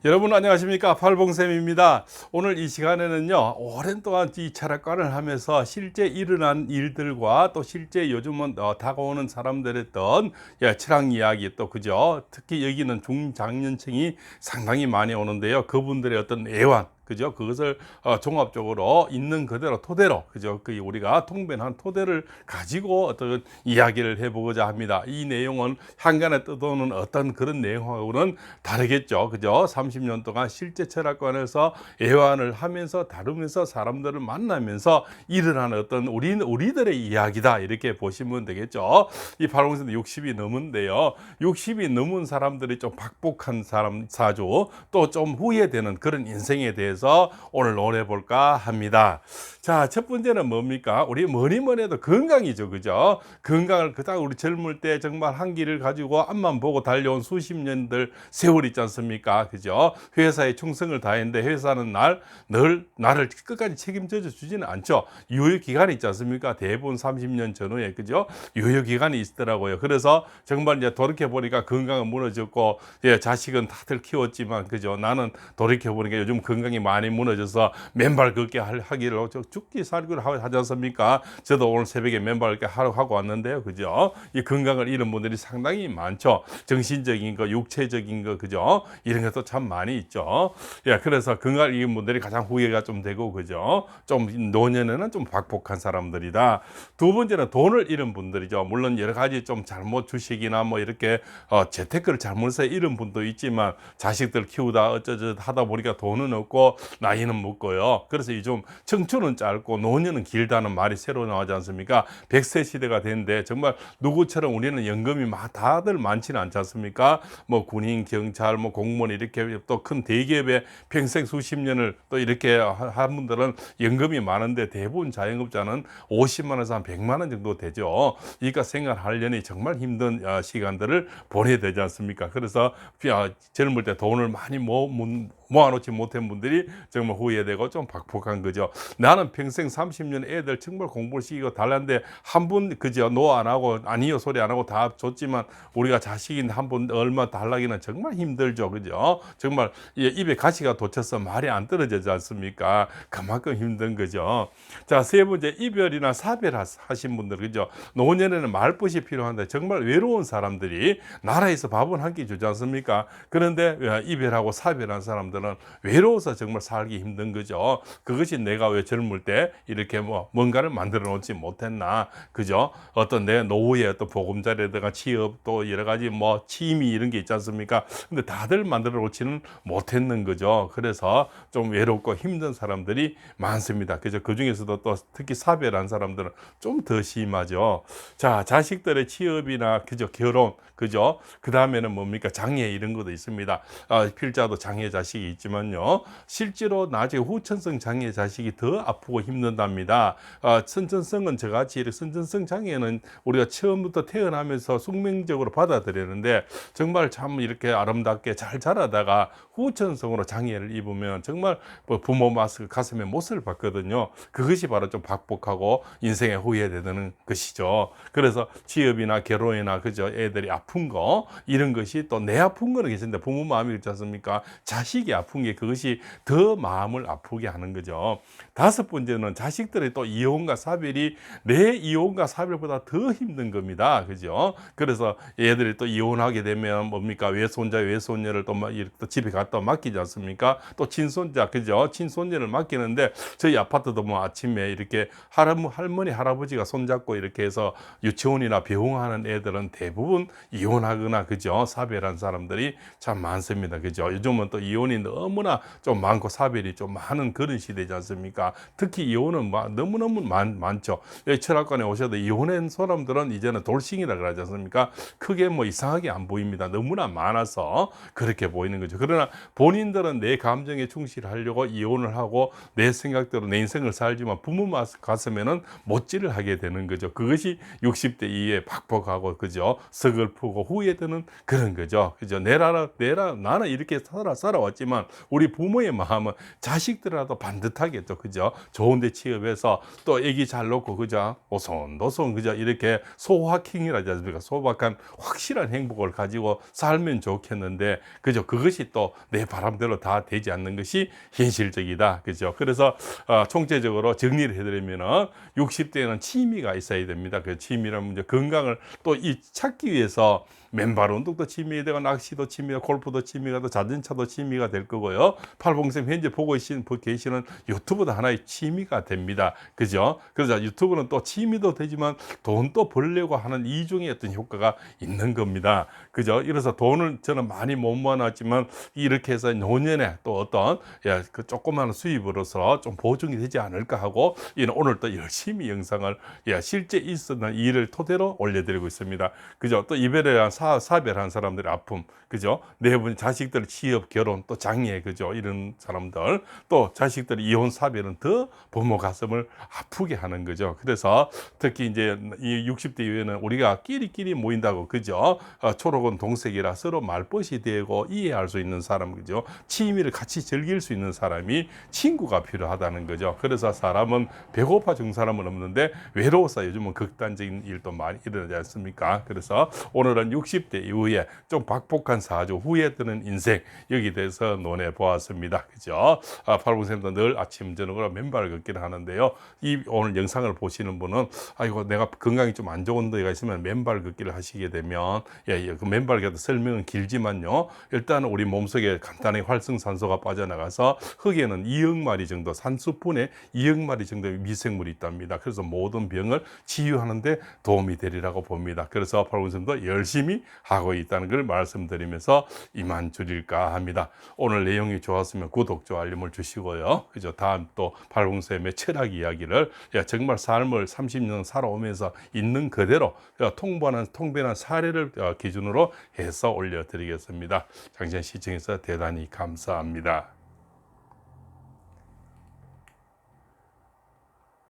여러분 안녕하십니까, 팔봉쌤입니다. 오늘 이 시간에는요, 오랜 동안 이 철학관을 하면서 실제 일어난 일들과 또 실제 요즘은 다가오는 사람들의 어떤 철학 이야기, 또 그죠, 특히 여기는 중장년층이 상당히 많이 오는데요, 그분들의 어떤 애환, 그죠? 그것을 종합적으로 있는 그대로 토대로, 그죠? 그 우리가 통변한 토대를 가지고 어떤 이야기를 해보고자 합니다. 이 내용은 한간에 떠도는 어떤 그런 내용하고는 다르겠죠, 그죠? 30년 동안 실제 철학관에서 애환을 하면서 다루면서 사람들을 만나면서 일어나는 어떤 우리들의 이야기다, 이렇게 보시면 되겠죠. 이 발봉선도 60이 넘은데요, 60이 넘은 사람들이 좀 박복한 사람 사주, 또 좀 후회되는 그런 인생에 대해서 오늘 논해볼까 합니다. 자, 첫 번째는 뭡니까? 우리 뭐니뭐니 해도 건강이죠, 그죠? 건강을 그닥 우리 젊을 때 정말 한 길을 가지고 앞만 보고 달려온 수십 년들 세월 있지 않습니까? 그죠? 회사에 충성을 다했는데 회사는 늘 나를 끝까지 책임져 주지는 않죠. 유효 기간이 있지 않습니까? 대부분 30년 전후에, 그죠? 유효 기간이 있더라고요. 그래서 정말 이제 돌이켜 보니까 건강은 무너졌고, 자식은 다들 키웠지만, 그죠? 나는 돌이켜 보니까 요즘 건강이 많이 무너져서 맨발 걷기 하기를 죽기 살기를 하지 않습니까? 저도 오늘 새벽에 맨발 걷기 하고 왔는데요, 그죠? 이 건강을 잃은 분들이 상당히 많죠. 정신적인 거, 육체적인 거, 그죠? 이런 것도 참 많이 있죠. 그래서 건강을 잃은 분들이 가장 후회가 좀 되고, 그죠? 좀 노년에는 좀 박복한 사람들이다. 두 번째는 돈을 잃은 분들이죠. 물론 여러 가지 좀 잘못 주식이나 뭐 이렇게 재테크를 잘못해서 잃은 분도 있지만, 자식들 키우다 어쩌저 하다 보니까 돈은 없고 나이는 먹고요. 그래서 요즘 청춘은 짧고 노년은 길다는 말이 새로 나오지 않습니까? 100세 시대가 됐는데 정말 누구처럼 우리는 연금이 다들 많지는 않지 않습니까? 뭐 군인, 경찰, 뭐 공무원, 이렇게 또 큰 대기업에 평생 수십 년을 또 이렇게 한 분들은 연금이 많은데, 대부분 자영업자는 50만 원에서 한 100만 원 정도 되죠. 그러니까 생활하려니 정말 힘든 시간들을 보내야 되지 않습니까? 그래서 젊을 때 돈을 많이 모아놓지 못한 분들이 정말 후회되고 좀 박복한 거죠. 나는 평생 30년 애들 정말 공부를 시키고 달랐는데 한 분, 그죠, 노 안 하고 아니요 소리 안 하고 다 줬지만, 우리가 자식인 한 분 얼마 달라기는 정말 힘들죠, 그죠? 정말 입에 가시가 돋쳐서 말이 안 떨어지지 않습니까? 그만큼 힘든 거죠. 자, 세 번째, 이별이나 사별하신 분들, 그죠? 노년에는 말벗이 필요한데 정말 외로운 사람들이 나라에서 밥은 한 끼 주지 않습니까? 그런데 이별하고 사별한 사람들은 외로워서 정말 살기 힘든 거죠. 그것이 내가 왜 젊을 때 이렇게 뭔가를 만들어 놓지 못했나, 그죠? 어떤 내 노후의 어떤 보금자리에다가 취업, 또 여러 가지 취미 이런 게 있지 않습니까? 근데 다들 만들어 놓지는 못했는 거죠. 그래서 좀 외롭고 힘든 사람들이 많습니다. 그죠? 그 중에서도 또 특히 사별한 사람들은 좀 더 심하죠. 자, 자식들의 취업이나, 그죠, 결혼, 그죠? 그 다음에는 뭡니까? 장애, 이런 것도 있습니다. 필자도 장애 자식이 있지만요, 실제로 나중에 후천성 장애 자식이 더 아프고 힘든답니다. 선천성은 저같이 선천성 장애는 우리가 처음부터 태어나면서 숙명적으로 받아들이는데, 정말 참 이렇게 아름답게 잘 자라다가 후천성으로 장애를 입으면 정말 부모 마스크 가슴에 못을 박거든요. 그것이 바로 좀 박복하고 인생에 후회되는 것이죠. 그래서 취업이나 결혼이나, 그죠, 애들이 아픈 거, 이런 것이 또 내 아픈 거는 계신데 부모 마음이 그렇지 않습니까? 자식이 아픈 게, 그것이 더 마음을 아프게 하는 거죠. 다섯 번째는 자식들의 또 이혼과 사별이 내 이혼과 사별보다 더 힘든 겁니다. 그죠? 그래서 얘들이 또 이혼하게 되면 뭡니까? 외손자, 외손녀를 또 집에 갖다 맡기지 않습니까? 또 친손자, 그죠? 친손녀를 맡기는데, 저희 아파트도 아침에 이렇게 할머니, 할아버지가 손잡고 이렇게 해서 유치원이나 배웅하는 애들은 대부분 이혼하거나, 그죠, 사별한 사람들이 참 많습니다. 그죠? 요즘은 또 이혼이 너무나 좀 많고 사별이 좀 많은 그런 시대지 않습니까? 특히 이혼은 너무너무 많죠. 여기 철학관에 오셔도 이혼한 사람들은 이제는 돌싱이라 그러지 않습니까? 크게 이상하게 안 보입니다. 너무나 많아서 그렇게 보이는 거죠. 그러나 본인들은 내 감정에 충실하려고 이혼을 하고 내 생각대로 내 인생을 살지만, 부모 가슴에는 못질을 하게 되는 거죠. 그것이 60대 이후에 박복하고, 그죠, 서글프고 후회되는 그런 거죠. 그죠? 나는 이렇게 살아왔지만 하지만 우리 부모의 마음은 자식들이라도 반듯하겠죠. 그죠? 좋은 데 취업해서 또 애기 잘 놓고, 그죠? 오손도손, 그죠? 이렇게 소확행이라지 않습니까? 소박한 확실한 행복을 가지고 살면 좋겠는데, 그죠? 그것이 또 내 바람대로 다 되지 않는 것이 현실적이다. 그죠? 그래서 총체적으로 정리를 해드리면은 60대에는 취미가 있어야 됩니다. 그 취미라면 이제 건강을 또 찾기 위해서 맨발 운동도 취미가 되고, 낚시도 취미가, 골프도 취미가, 또 자전차도 취미가 될 거고요. 팔봉쌤 현재 보고 계시는 유튜브도 하나의 취미가 됩니다. 그죠? 그래서 유튜브는 또 취미도 되지만 돈도 벌려고 하는 이중의 어떤 효과가 있는 겁니다. 그죠? 이래서 돈을 저는 많이 못 모아놨지만 이렇게 해서 노년에 또 어떤 그 조그마한 수입으로서 좀 보증이 되지 않을까 하고 오늘 또 열심히 영상을 실제 있었던 일을 토대로 올려드리고 있습니다. 그죠? 또 이별에 사별한 사람들의 아픔, 그죠? 네 분 자식들 취업, 결혼, 또 장애, 그죠? 이런 사람들, 또 자식들 이혼, 사별은 더 부모 가슴을 아프게 하는 거죠. 그래서 특히 이제 이 60대 이후에는 우리가 끼리끼리 모인다고, 그죠? 초록은 동색이라 서로 말벗이 되고 이해할 수 있는 사람, 그죠? 취미를 같이 즐길 수 있는 사람이 친구가 필요하다는 거죠. 그래서 사람은 배고파 죽는 사람은 없는데 외로워서 요즘은 극단적인 일도 많이 일어나지 않습니까? 그래서 오늘은 60대 이후에 좀 박복한 사주 후에 드는 인생, 여기 대해서 논해 보았습니다. 그죠? 팔봉쌤도 늘 아침 저녁으로 맨발 걷기를 하는데요. 오늘 영상을 보시는 분은 아이고 내가 건강이 좀 안 좋은 데가 있으면 맨발 걷기를 하시게 되면 그 맨발 걷기 설명은 길지만요. 일단 우리 몸속에 간단하게 활성산소가 빠져나가서 흙에는 2억 마리 정도, 산수분에 2억 마리 정도의 미생물이 있답니다. 그래서 모든 병을 치유하는데 도움이 되리라고 봅니다. 그래서 팔봉쌤도 열심히 하고 있다는 걸 말씀드리면서 이만 줄일까 합니다. 오늘 내용이 좋았으면 구독, 좋아요, 알림을 주시고요. 그죠? 다음 또 팔봉쌤의 철학 이야기를 정말 삶을 30년 살아오면서 있는 그대로 통변한 사례를 기준으로 해서 올려드리겠습니다. 장시간 시청해서 대단히 감사합니다.